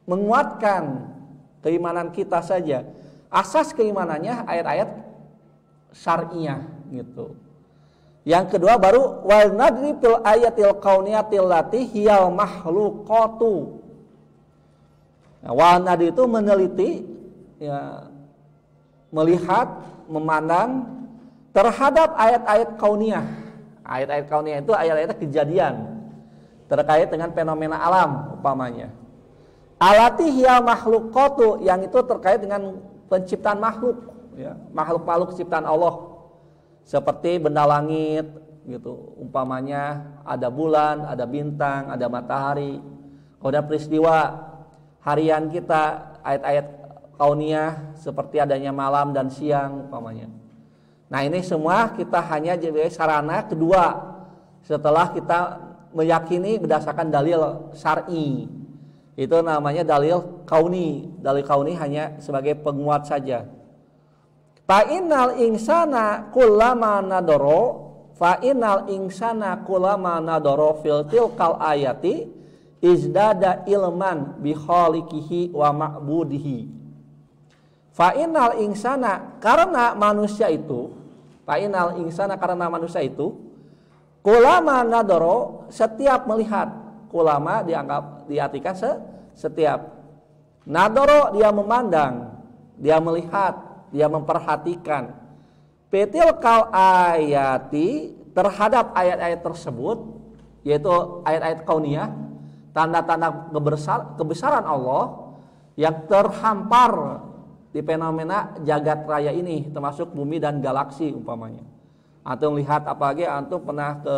menguatkan keimanan kita saja. Asas keimanannya ayat-ayat syar'iyah gitu. Yang kedua baru wal nadri fil ayatil kauniyatil lati hiyal makhluqatu. Nah, wal nadri itu meneliti ya, melihat, memandang terhadap ayat-ayat kauniyah. Ayat-ayat kauniyah itu ayat-ayat kejadian terkait dengan fenomena alam umpamanya. Alati hiya makhluqatu, yang itu terkait dengan penciptaan makhluk ya, makhluk-makhluk ciptaan Allah. Seperti benda langit gitu, umpamanya ada bulan, ada bintang, ada matahari. Kemudian peristiwa harian kita, ayat-ayat kauniyah seperti adanya malam dan siang umpamanya. Nah, ini semua kita hanya jadi sarana kedua setelah kita meyakini berdasarkan dalil syar'i. Itu namanya dalil kauni. Dalil kauni hanya sebagai penguat saja. Fa innal insana kullama nadoro fil tilkal ayati izdada ilman bi khaliqihi wa ma'budihi. Fa innal insana, karena manusia itu kullama nadoro, setiap melihat. Kullama diartikan setiap. Nadoro dia memandang, dia melihat, dia memperhatikan. Petil kal ayati, terhadap ayat-ayat tersebut, yaitu ayat-ayat kauniyah, tanda-tanda kebesaran Allah yang terhampar di fenomena jagat raya ini, termasuk bumi dan galaksi umpamanya. Antum lihat, apalagi antum pernah ke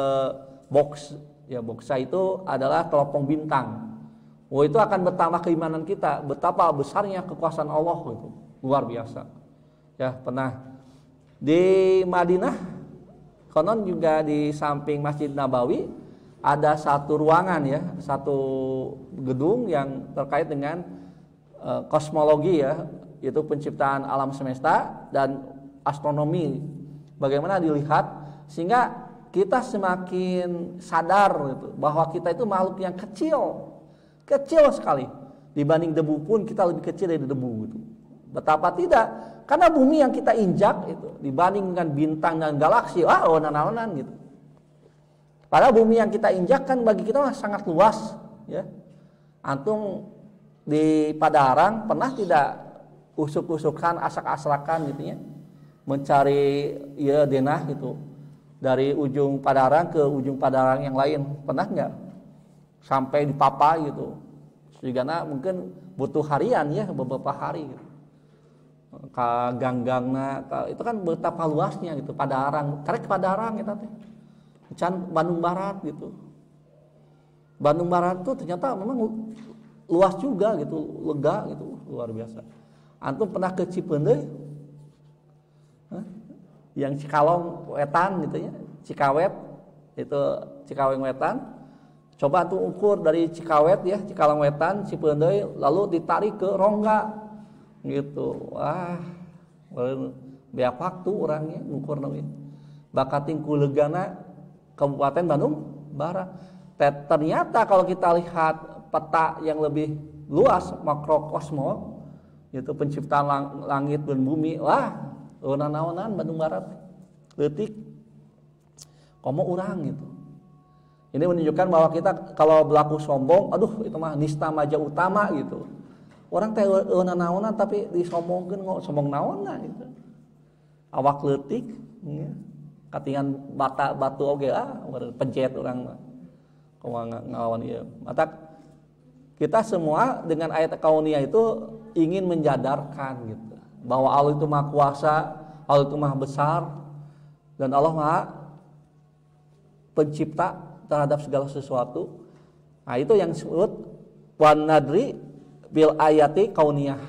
box, ya boxa itu adalah kelompok bintang. Oh, itu akan bertambah keimanan kita, betapa besarnya kekuasaan Allah itu, luar biasa. Ya, pernah di Madinah, konon juga di samping Masjid Nabawi ada satu ruangan ya, satu gedung yang terkait dengan kosmologi ya, yaitu penciptaan alam semesta dan astronomi. Bagaimana dilihat sehingga kita semakin sadar gitu, bahwa kita itu makhluk yang kecil sekali. Dibanding debu pun kita lebih kecil dari debu gitu. Betapa tidak? Karena bumi yang kita injak itu dibanding dengan bintang dan galaksi, onan-onan gitu. Padahal bumi yang kita injak kan bagi kita sangat luas, ya. Antum di Padalarang pernah tidak usuk-usukan, asak-asakan gitu ya, mencari ya denah gitu dari ujung Padalarang ke ujung Padalarang yang lain, pernah nggak? Sampai di Papa gitu, sehingga mungkin butuh harian ya, beberapa hari gitu. Ganggang itu kan betapa luasnya gitu, Padalarang, tarik Padalarang kita teh, can Bandung Barat gitu. Bandung Barat tuh ternyata memang luas juga gitu, lega gitu, luar biasa. Antum pernah ke Cipeundeuh? Yang Cikalong Wetan gitu ya, Cikawet itu Cikaweng Wetan. Coba tuh ukur dari Cikawet ya, Cikalong Wetan, Cipeundeuh, lalu ditarik ke Rongga gitu. Wah, beak waktu orangnya ngukur namanya. Bakating ku legana Kabupaten Bandung Barat. Ternyata kalau kita lihat peta yang lebih luas, makrokosmo, yaitu penciptaan langit dan bumi, wah, naonan Bandung Barat, leutik, komo urang gitu. Ini menunjukkan bahwa kita kalau berlaku sombong, aduh itu mah nista maja utama gitu. Orang teh naonan tapi disombongkeun kok sombong naonna gitu. Awak leutik, ya. Katingan batu oge pencet urang mah. Ngelawan ieu. Mata kita semua dengan ayat kauniyah itu ingin menjadarkan gitu bahwa Allah itu Maha Kuasa, Allah itu Maha Besar, dan Allah Maha Pencipta terhadap segala sesuatu. Nah, itu yang disebut wan nadri bil ayati kauniyah.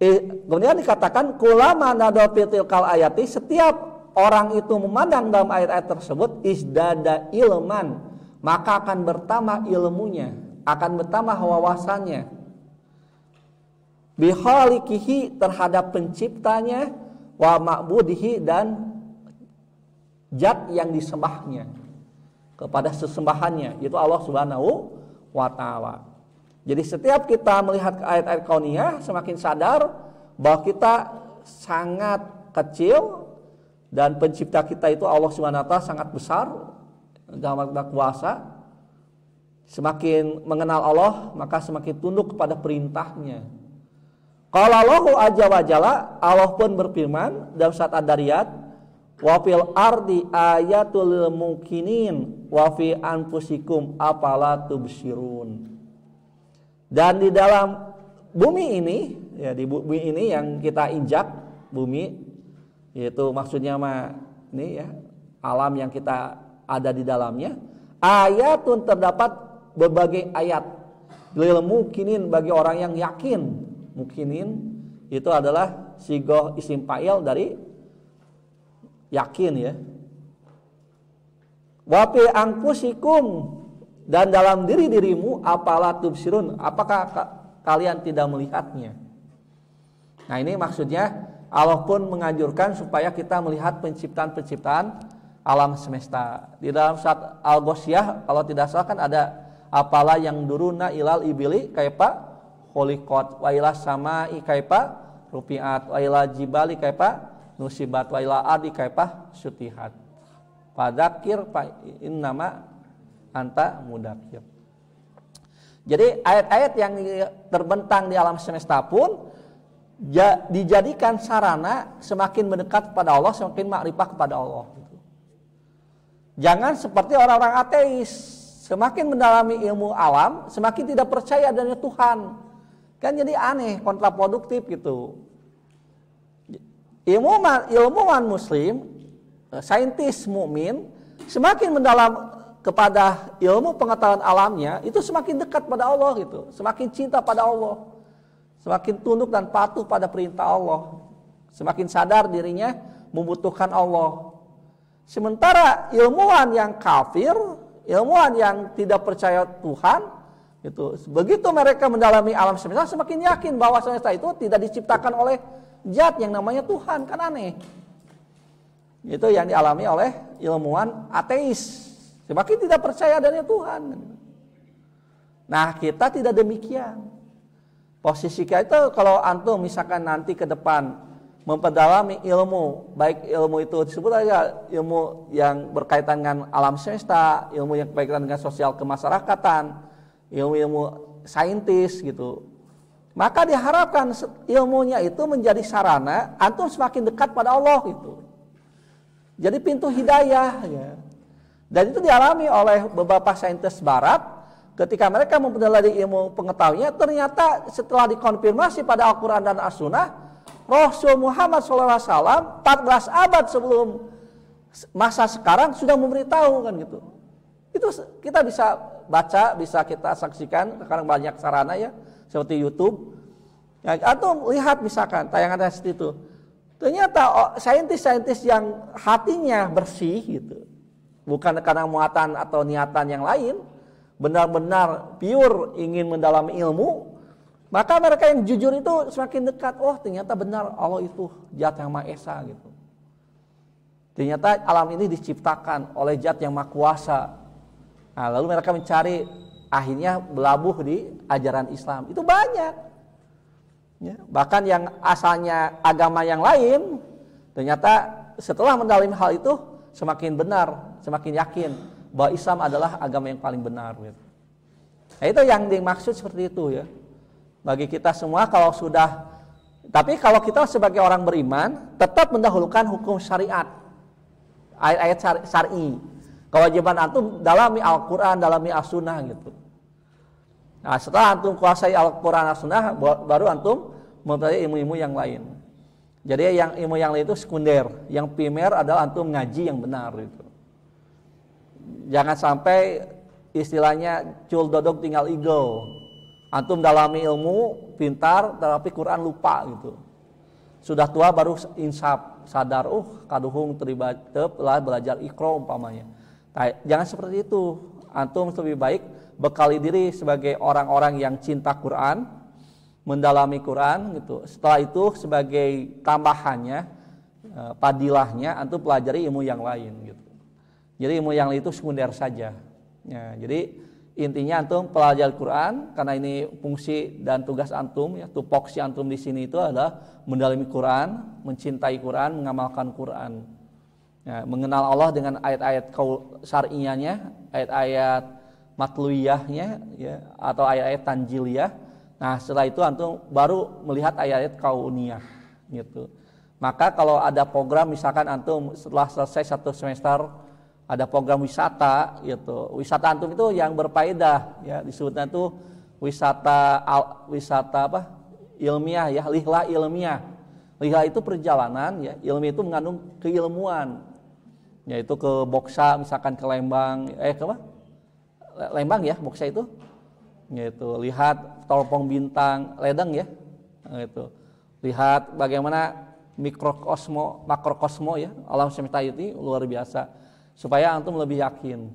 Kemudian dikatakan kulama nadafitil kal ayati, setiap orang itu memandang dalam ayat-ayat tersebut isdada ilman, maka akan bertambah ilmunya, akan bertambah wawasannya, bihalikihi terhadap penciptanya, wa ma'budihi dan zat yang disembahnya, kepada sesembahannya, yaitu Allah Subhanahu wa Ta'ala. Jadi setiap kita melihat ayat-ayat kauniyah semakin sadar bahwa kita sangat kecil dan pencipta kita itu Allah Subhanahu wa Ta'ala sangat besar dan kuasa. Semakin mengenal Allah, maka semakin tunduk kepada perintahnya. Qala Allahu azza wa jalla, Allah pun berfirman dalam surat Ad-Dariyat, wa fil ardi ayatul lil mukminin wa fi anfusikum afala tubsirun. Dan di dalam bumi ini, ya di bumi ini yang kita injak, bumi yaitu maksudnya mah ini ya, alam yang kita ada di dalamnya, ayatun terdapat berbagai ayat lil mukminin bagi orang yang yakin. Mukminin itu adalah sigoh isim fa'il dari yakin ya. Wa fi anfusikum, dan dalam diri-dirimu apalah tubsirun, apakah kalian tidak melihatnya? Nah, ini maksudnya Allah pun menganjurkan supaya kita melihat penciptaan-penciptaan alam semesta. Di dalam surat Al-Ghasyiyah kalau tidak salah kan ada apalah yang duruna ilal ibili kaifa khuliqat wa ila samai kaifa rufi'at wa ila jibali kaifa nusibat wa ila ardi kaifa sutihat. Fadzakir fa innama anta mudzakir. Jadi ayat-ayat yang terbentang di alam semesta pun dijadikan sarana semakin mendekat kepada Allah, semakin makrifah kepada Allah. Jangan seperti orang-orang ateis, semakin mendalami ilmu alam, semakin tidak percaya adanya Tuhan. Kan jadi aneh, kontraproduktif gitu. Ilmuwan muslim, saintis mukmin, semakin mendalam kepada ilmu pengetahuan alamnya, itu semakin dekat pada Allah gitu, semakin cinta pada Allah, semakin tunduk dan patuh pada perintah Allah, semakin sadar dirinya membutuhkan Allah. Sementara ilmuwan yang kafir, ilmuwan yang tidak percaya Tuhan, itu begitu mereka mendalami alam semesta, semakin yakin bahwa semesta itu tidak diciptakan oleh zat yang namanya Tuhan. Kan aneh. Itu yang dialami oleh ilmuwan ateis, semakin tidak percaya adanya Tuhan. Nah, kita tidak demikian. Posisi kita itu kalau antum misalkan nanti ke depan memperdalami ilmu, baik ilmu itu disebut aja ilmu yang berkaitan dengan alam semesta, ilmu yang berkaitan dengan sosial kemasyarakatan, ilmu-ilmu saintis gitu. Maka diharapkan ilmunya itu menjadi sarana antum semakin dekat pada Allah gitu. Jadi pintu hidayah ya. Dan itu dialami oleh beberapa saintis barat ketika mereka mempelajari ilmu pengetahuannya, ternyata setelah dikonfirmasi pada Al-Quran dan As-Sunnah, Rasul Muhammad SAW 14 abad sebelum masa sekarang sudah memberitahu kan gitu. Itu kita bisa baca, bisa kita saksikan, sekarang banyak sarana ya, seperti YouTube. Ya, atau lihat misalkan tayangan seperti itu. Ternyata saintis-saintis yang hatinya bersih gitu, bukan karena muatan atau niatan yang lain, benar-benar pure ingin mendalami ilmu, maka mereka yang jujur itu semakin dekat. Oh, ternyata benar Allah itu Zat yang Maha Esa gitu. Ternyata alam ini diciptakan oleh Zat yang Maha Kuasa. Nah, lalu mereka mencari, akhirnya berlabuh di ajaran Islam. Itu banyak. Ya, bahkan yang asalnya agama yang lain, ternyata setelah mendalami hal itu semakin benar, semakin yakin bahwa Islam adalah agama yang paling benar. Gitu. Nah, itu yang dimaksud seperti itu ya. Bagi kita semua kalau sudah, tapi kalau kita sebagai orang beriman tetap mendahulukan hukum syariat, ayat-ayat syar'i. Kewajiban antum dalami Al-Quran, dalami As-Sunnah gitu. Nah, setelah antum kuasai Al-Quran, As-Sunnah, baru antum mempelajari ilmu-ilmu yang lain. Jadi yang ilmu yang lain itu sekunder, yang primer adalah antum ngaji yang benar gitu. Jangan sampai istilahnya cul dodok tinggal igel. Antum dalami ilmu, pintar, tapi Quran lupa gitu. Sudah tua baru insaf, sadar, kaduhung terlibat lah belajar Iqra umpamanya. Nah, jangan seperti itu. Antum lebih baik bekali diri sebagai orang-orang yang cinta Quran, mendalami Quran gitu. Setelah itu sebagai tambahannya, padilahnya antum pelajari ilmu yang lain gitu. Jadi ilmu yang lain itu sekunder saja. Ya, jadi intinya antum pelajari Quran karena ini fungsi dan tugas antum ya, tupoksi antum di sini itu adalah mendalami Quran, mencintai Quran, mengamalkan Quran. Ya, mengenal Allah dengan ayat-ayat syar'iyahnya, ayat-ayat matluyahnya ya, atau ayat-ayat tanjiliyah. Nah, setelah itu antum baru melihat ayat-ayat kauniyah gitu. Maka kalau ada program misalkan antum setelah selesai satu semester ada program wisata gitu. Wisata antum itu yang berfaedah ya, disebutnya itu wisata apa? Ilmiah ya, lihlah ilmiah. Lihlah itu perjalanan ya, ilmiah itu mengandung keilmuan. Yaitu ke Boksa misalkan ke Lembang, ke apa? Lembang ya, Boksa itu. Yaitu lihat teropong bintang ledeng ya. Gitu. Lihat bagaimana makrokosmo ya, alam semesta ini luar biasa. Supaya antum lebih yakin.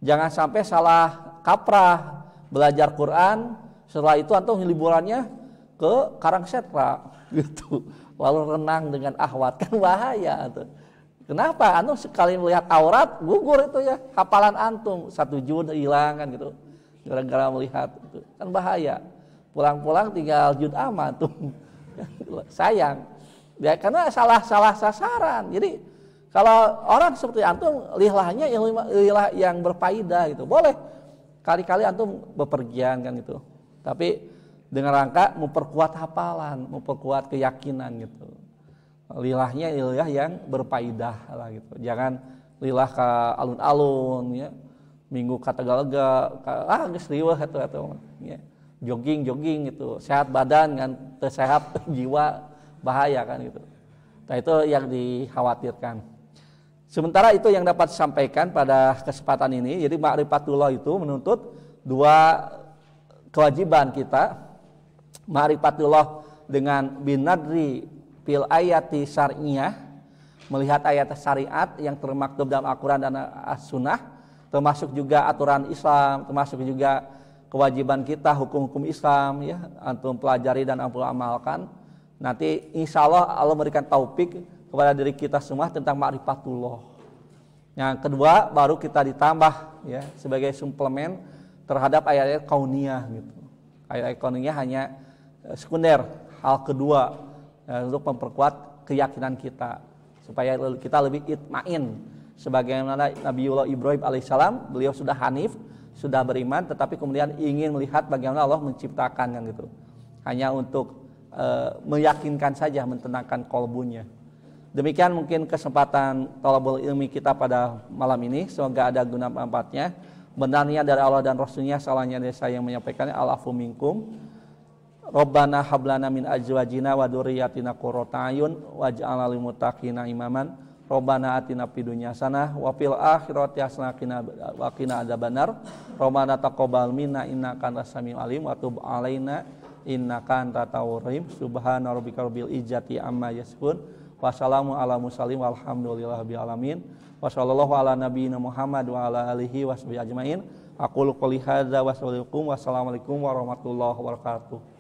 Jangan sampai salah kaprah belajar Quran, setelah itu antum liburannya ke Karangsetra gitu. Lalu renang dengan ahwat, kan bahaya tuh. Kenapa? Antum sekali melihat aurat gugur itu ya, hafalan antum 1 juz hilang kan gitu. Gara-gara melihat itu. Kan bahaya. Pulang-pulang tinggal juz amat tuh. Sayang. Ya, karena salah sasaran. Jadi kalau orang seperti antum lihlahnya lilah yang berfaedah gitu. Boleh kali-kali antum bepergian kan gitu. Tapi dengan rangka memperkuat hafalan, memperkuat keyakinan gitu. Lilahnya lilah yang berfaedah lah gitu. Jangan lilah ke alun-alun ya. Minggu kata galega, geus riweuh atuh ya. Jogging gitu. Sehat badan kan teu sehat jiwa, bahaya kan gitu. Nah, itu yang dikhawatirkan. Sementara itu yang dapat disampaikan pada kesempatan ini. Jadi ma'rifatullah itu menuntut 2 kewajiban kita. Ma'rifatullah dengan binadri fil ayati syar'iyah, melihat ayat syariat yang termaktub dalam Al-Quran dan As-Sunnah, termasuk juga aturan Islam, termasuk juga kewajiban kita hukum-hukum Islam ya, antum pelajari dan antum amalkan. Nanti insya Allah memberikan taufik kepada diri kita semua tentang ma'rifatullah. Yang kedua baru kita ditambah ya sebagai suplemen terhadap ayat-ayat kauniyah gitu. Ayat-ayat kauniyah hanya sekunder, hal kedua untuk memperkuat keyakinan kita supaya kita lebih itmain. Sebagaimana Nabiullah Ibrahim alaihissalam, beliau sudah hanif, sudah beriman, tetapi kemudian ingin melihat bagaimana Allah menciptakan kan gitu. Hanya untuk meyakinkan saja, mentenangkan kolbunya. Demikian mungkin kesempatan thalabul ilmi kita pada malam ini. Semoga ada guna manfaatnya. Benarnya dari Allah dan Rasulnya, salahnya dari saya yang menyampaikannya. Al-afu minkum. Rabbana hablana min azwajina wa dzurriyyatina qurrata a'yun waj'alna lil muttaqina imaman. Rabbana atina fid dunya hasanah wa fil akhirati hasanah wa qina adzabannar. Rabbana taqabbal minna innaka antas samiul alim wa tub alaina innaka antat tawwabur rahim. Subhana rabbika rabbil izzati amma yasifun. Wassalamu ala mursalin walhamdulillahi rabbil alamin. Wassallallahu ala nabiyyina Muhammad wa ala alihi washabihi ajmain. Aqulu qouli hadza wa assalamualaikum warahmatullahi wabarakatuh.